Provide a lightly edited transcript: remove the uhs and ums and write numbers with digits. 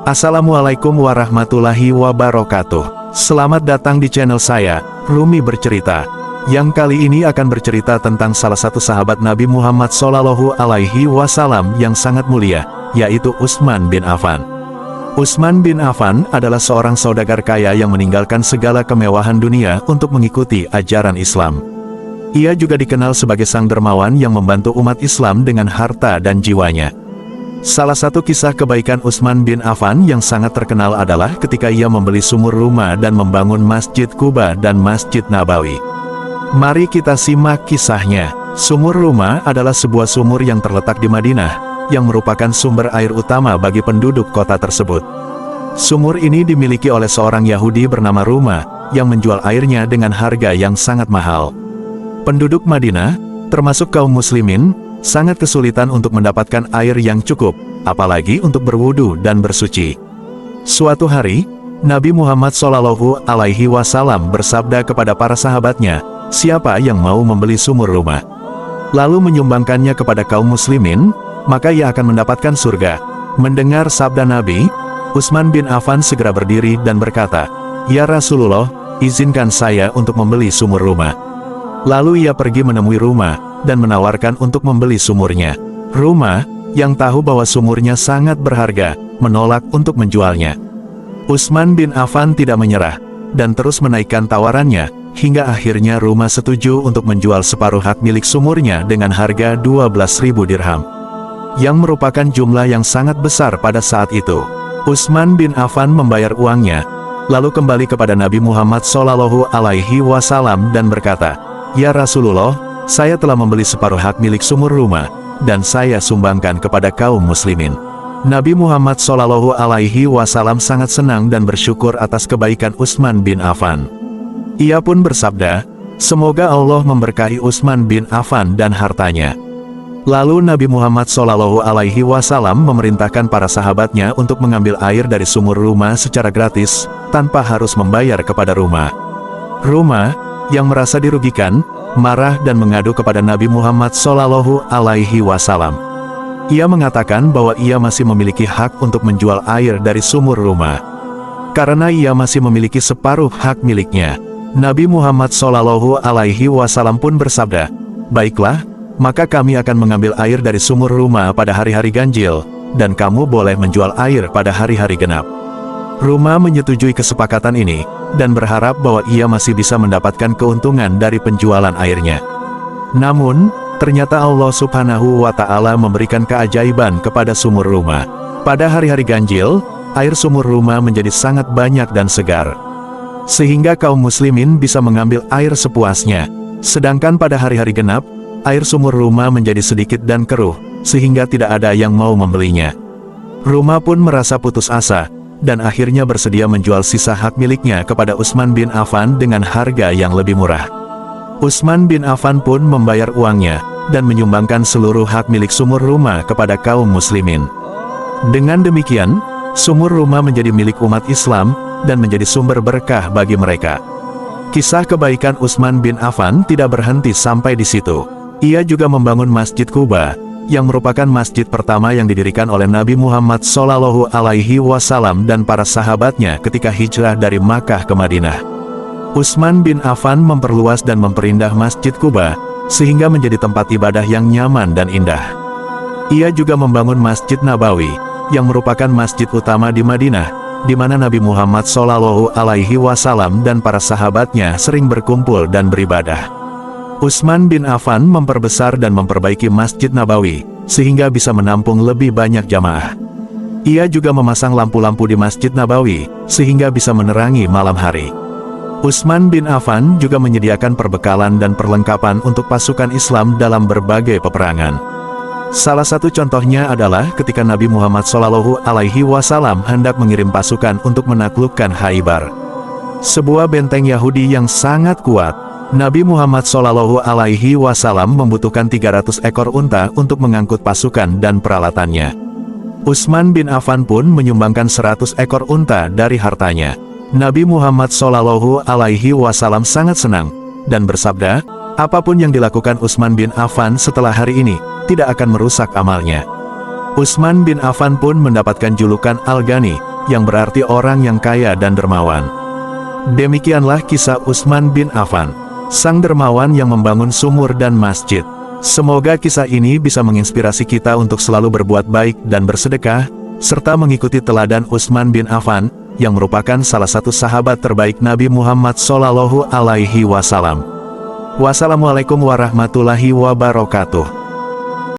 Assalamualaikum warahmatullahi wabarakatuh. Selamat datang di channel saya, Rumi Bercerita. Yang kali ini akan bercerita tentang salah satu sahabat Nabi Muhammad SAW yang sangat mulia, yaitu Utsman bin Affan. Utsman bin Affan adalah seorang saudagar kaya yang meninggalkan segala kemewahan dunia untuk mengikuti ajaran Islam. Ia juga dikenal sebagai sang dermawan yang membantu umat Islam dengan harta dan jiwanya. Salah satu kisah kebaikan Utsman bin Affan yang sangat terkenal adalah ketika ia membeli sumur rumah dan membangun Masjid Quba dan Masjid Nabawi. Mari kita simak kisahnya. Sumur rumah adalah sebuah sumur yang terletak di Madinah, yang merupakan sumber air utama bagi penduduk kota tersebut. Sumur ini dimiliki oleh seorang Yahudi bernama Ruma, yang menjual airnya dengan harga yang sangat mahal. Penduduk Madinah, termasuk kaum muslimin, sangat kesulitan untuk mendapatkan air yang cukup, apalagi untuk berwudu dan bersuci. Suatu hari, Nabi Muhammad SAW bersabda kepada para sahabatnya, "Siapa yang mau membeli sumur rumah, lalu menyumbangkannya kepada kaum muslimin, maka ia akan mendapatkan surga." Mendengar sabda Nabi, Utsman bin Affan segera berdiri dan berkata, "Ya Rasulullah, izinkan saya untuk membeli sumur rumah." Lalu ia pergi menemui Ruma dan menawarkan untuk membeli sumurnya. Ruma, yang tahu bahwa sumurnya sangat berharga, menolak untuk menjualnya. Utsman bin Affan tidak menyerah, dan terus menaikkan tawarannya, hingga akhirnya Ruma setuju untuk menjual separuh hak milik sumurnya dengan harga 12.000 dirham, yang merupakan jumlah yang sangat besar pada saat itu. Utsman bin Affan membayar uangnya, lalu kembali kepada Nabi Muhammad SAW dan berkata, "Ya Rasulullah, saya telah membeli separuh hak milik sumur rumah, dan saya sumbangkan kepada kaum muslimin." Nabi Muhammad SAW sangat senang dan bersyukur atas kebaikan Utsman bin Affan. Ia pun bersabda, "Semoga Allah memberkahi Utsman bin Affan dan hartanya." Lalu Nabi Muhammad SAW memerintahkan para sahabatnya untuk mengambil air dari sumur rumah secara gratis, tanpa harus membayar kepada Ruma. Ruma, yang merasa dirugikan, marah dan mengadu kepada Nabi Muhammad SAW. Ia mengatakan bahwa ia masih memiliki hak untuk menjual air dari sumur rumah, karena ia masih memiliki separuh hak miliknya. Nabi Muhammad SAW pun bersabda, "Baiklah, maka kami akan mengambil air dari sumur rumah pada hari-hari ganjil, dan kamu boleh menjual air pada hari-hari genap." Ruma menyetujui kesepakatan ini, dan berharap bahwa ia masih bisa mendapatkan keuntungan dari penjualan airnya. Namun, ternyata Allah Subhanahu wa Ta'ala memberikan keajaiban kepada sumur rumah. Pada hari-hari ganjil, air sumur rumah menjadi sangat banyak dan segar, sehingga kaum muslimin bisa mengambil air sepuasnya. Sedangkan pada hari-hari genap, air sumur rumah menjadi sedikit dan keruh, sehingga tidak ada yang mau membelinya. Ruma pun merasa putus asa, dan akhirnya bersedia menjual sisa hak miliknya kepada Utsman bin Affan dengan harga yang lebih murah. Utsman bin Affan pun membayar uangnya, dan menyumbangkan seluruh hak milik sumur rumah kepada kaum muslimin. Dengan demikian, sumur rumah menjadi milik umat Islam, dan menjadi sumber berkah bagi mereka. Kisah kebaikan Utsman bin Affan tidak berhenti sampai di situ. Ia juga membangun Masjid Quba, yang merupakan masjid pertama yang didirikan oleh Nabi Muhammad SAW dan para sahabatnya ketika hijrah dari Makkah ke Madinah. Utsman bin Affan memperluas dan memperindah Masjid Quba, sehingga menjadi tempat ibadah yang nyaman dan indah. Ia juga membangun Masjid Nabawi, yang merupakan masjid utama di Madinah, di mana Nabi Muhammad SAW dan para sahabatnya sering berkumpul dan beribadah. Utsman bin Affan memperbesar dan memperbaiki Masjid Nabawi, sehingga bisa menampung lebih banyak jamaah. Ia juga memasang lampu-lampu di Masjid Nabawi, sehingga bisa menerangi malam hari. Utsman bin Affan juga menyediakan perbekalan dan perlengkapan untuk pasukan Islam dalam berbagai peperangan. Salah satu contohnya adalah ketika Nabi Muhammad SAW hendak mengirim pasukan untuk menaklukkan Khaybar, sebuah benteng Yahudi yang sangat kuat. Nabi Muhammad SAW membutuhkan 300 ekor unta untuk mengangkut pasukan dan peralatannya. Utsman bin Affan pun menyumbangkan 100 ekor unta dari hartanya. Nabi Muhammad SAW sangat senang, dan bersabda, "Apapun yang dilakukan Utsman bin Affan setelah hari ini, tidak akan merusak amalnya." Utsman bin Affan pun mendapatkan julukan Al-Ghani, yang berarti orang yang kaya dan dermawan. Demikianlah kisah Utsman bin Affan, sang dermawan yang membangun sumur dan masjid. Semoga kisah ini bisa menginspirasi kita untuk selalu berbuat baik dan bersedekah, serta mengikuti teladan Utsman bin Affan, yang merupakan salah satu sahabat terbaik Nabi Muhammad SAW. Wassalamualaikum warahmatullahi wabarakatuh.